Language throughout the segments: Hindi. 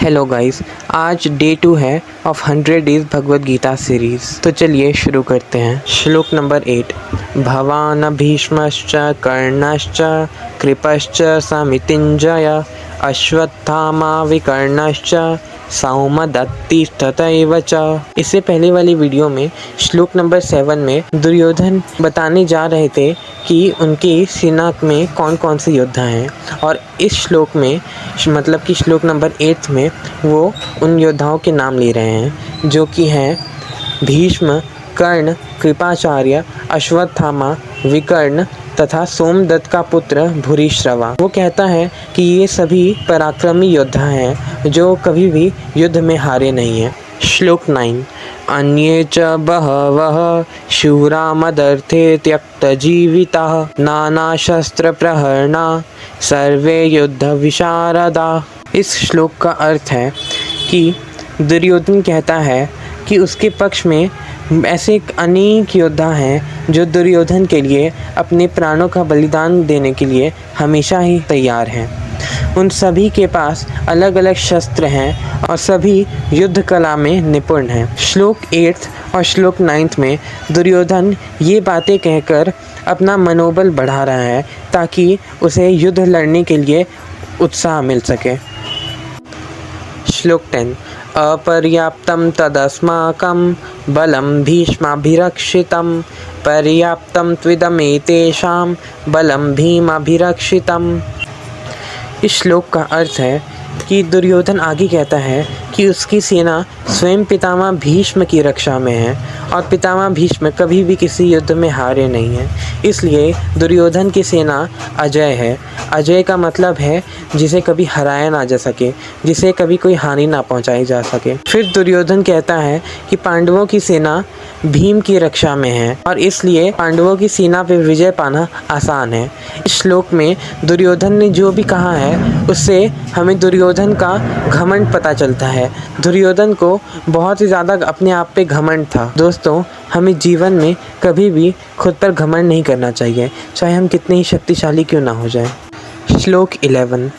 हेलो गाइस, आज डे 2 है of 100 days Bhagavad Gita series. तो चलिए शुरू करते हैं। श्लोक नंबर 8। भवान भीष्मश्च कर्णश्च कृपश्च समितिञ्जय अश्वत्थामा विकर्णश्च सौमदत्तिस्तथैव च। इससे पहले वाली वीडियो में श्लोक नंबर 7 में दुर्योधन बताने जा रहे थे कि उनकी सेना में कौन कौन से योद्धा हैं, और इस श्लोक में मतलब कि श्लोक नंबर 8 में वो उन योद्धाओं के नाम ले रहे हैं जो कि हैं भीष्म, कर्ण, कृपाचार्य, अश्वत्थामा, विकर्ण तथा सोमदत्त का पुत्र भूरिश्रवा। वो कहता है कि ये सभी पराक्रमी योद्धा हैं जो कभी भी युद्ध में हारे नहीं हैं। श्लोक 9। अन्ये च बहवः शूरा मदर्थे त्यक्तजीविताः नानाशस्त्रप्रहरणा सर्वे युद्ध विशारदा। इस श्लोक का अर्थ है कि दुर्योधन कहता है कि उसके पक्ष में ऐसे अनेक योद्धा हैं जो दुर्योधन के लिए अपने प्राणों का बलिदान देने के लिए हमेशा ही तैयार हैं। उन सभी के पास अलग अलग शस्त्र हैं और सभी युद्ध कला में निपुण हैं। श्लोक 8 और श्लोक 9 में दुर्योधन ये बातें कहकर अपना मनोबल बढ़ा रहा है ताकि उसे युद्ध लड़ने के लिए उत्साह मिल सके। श्लोक 10। अपर्याप्तं तदस्माकं बलं भीष्माभिरक्षितं पर्याप्तं त्विदमेतेषां बलं भीमाभिरक्षितम्। इस श्लोक का अर्थ है कि दुर्योधन आगे कहता है कि उसकी सेना स्वयं पितामह भीष्म की रक्षा में है और पितामह भीष्म कभी भी किसी युद्ध में हारे नहीं हैं। इसलिए दुर्योधन की सेना अजय है। अजय का मतलब है जिसे कभी हराया ना जा सके, जिसे कभी कोई हानि ना पहुंचाई जा सके। फिर दुर्योधन कहता है कि पांडवों की सेना भीम की रक्षा में है और इसलिए पांडवों की सेना पर विजय पाना आसान है। इस श्लोक में दुर्योधन ने जो भी कहा है उससे हमें दुर्योधन का घमंड पता चलता है। दुर्योधन को बहुत ही ज़्यादा अपने आप पे घमंड था। दोस्तों, हमें जीवन में कभी भी खुद पर घमंड नहीं करना चाहिए, चाहे हम कितने ही शक्तिशाली क्यों ना हो जाए। श्लोक 11।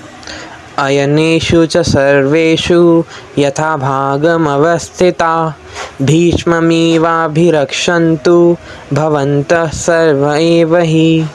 अयनेषु च सर्वेषु यथा भागमवस्थिता भीष्ममेवाभिरक्षन्तु भवन्तः सर्व एव हि।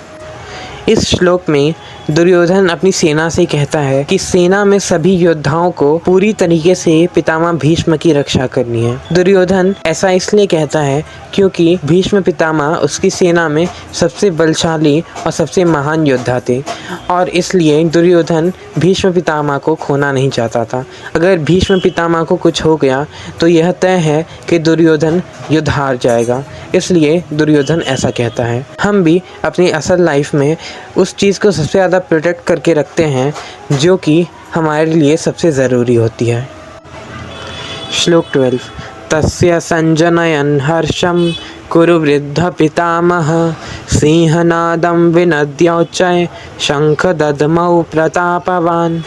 इस श्लोक में दुर्योधन अपनी सेना से कहता है कि सेना में सभी योद्धाओं को पूरी तरीके से पितामह भीष्म की रक्षा करनी है। दुर्योधन ऐसा इसलिए कहता है क्योंकि भीष्म पितामह उसकी सेना में सबसे बलशाली और सबसे महान योद्धा थे और इसलिए दुर्योधन भीष्म पितामह को खोना नहीं चाहता था। अगर भीष्म पितामह को कुछ हो गया तो यह तय है कि दुर्योधन युद्ध हार जाएगा, इसलिए दुर्योधन ऐसा कहता है। हम भी अपनी असल लाइफ में उस चीज़ को सबसे ज़्यादा प्रोटेक्ट करके रखते हैं जो कि हमारे लिए सबसे ज़रूरी होती है। श्लोक 12। तस्य संजनयन् हर्षं कुरु वृद्ध पितामह सिंहनादं विनद्योच्चय शंख दद्मौ प्रतापवान।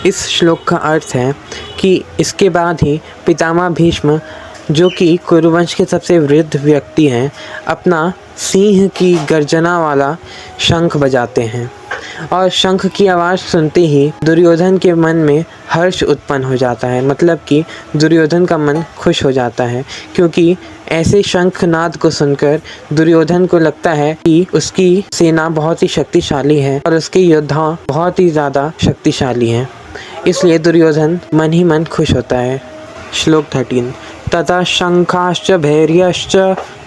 इस श्लोक का अर्थ है कि इसके बाद ही पितामह भीष्म जो कि कुरुवंश के सबसे वृद्ध व्यक्ति हैं अपना सिंह की गर्जना वाला शंख बजाते हैं और शंख की आवाज़ सुनते ही दुर्योधन के मन में हर्ष उत्पन्न हो जाता है। मतलब कि दुर्योधन का मन खुश हो जाता है क्योंकि ऐसे शंखनाद को सुनकर दुर्योधन को लगता है कि उसकी सेना बहुत ही शक्तिशाली है और उसके योद्धा बहुत ही ज़्यादा शक्तिशाली हैं। इसलिए दुर्योधन मन ही मन खुश होता है। श्लोक 13। तथा शंखाश्च भैर्यश्च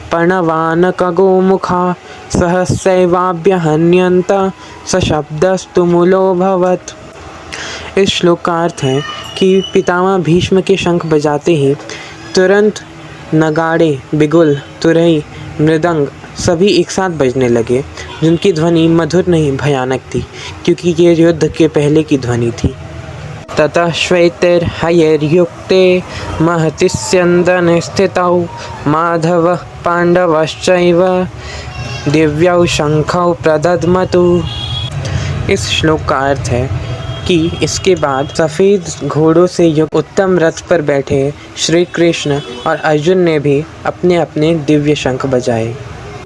प्रणवानकगोमुखा सहस्रैवाभ्यहन्यन्त सशब्दस्तु मूलोऽभवत्। इस श्लोक का अर्थ है कि पितामह भीष्म के शंख बजाते ही तुरंत नगाड़े, बिगुल, तुरही, मृदंग सभी एक साथ बजने लगे, जिनकी ध्वनि मधुर नहीं भयानक थी क्योंकि ये युद्ध के पहले की ध्वनि थी। ततः श्वेतैर्हयैर्युक्ते महति स्यन्दने स्थितौ माधवः पाण्डवश्चैव दिव्यौ शंखौ प्रदद्मतु। इस श्लोक का अर्थ है कि इसके बाद सफ़ेद घोड़ों से युक्त उत्तम रथ पर बैठे श्री कृष्ण और अर्जुन ने भी अपने अपने दिव्य शंख बजाए।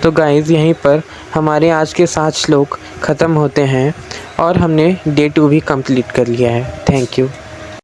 तो गाइज़, यहीं पर हमारे आज के 7 श्लोक ख़त्म होते हैं और हमने डे 2 भी कंप्लीट कर लिया है। Thank you.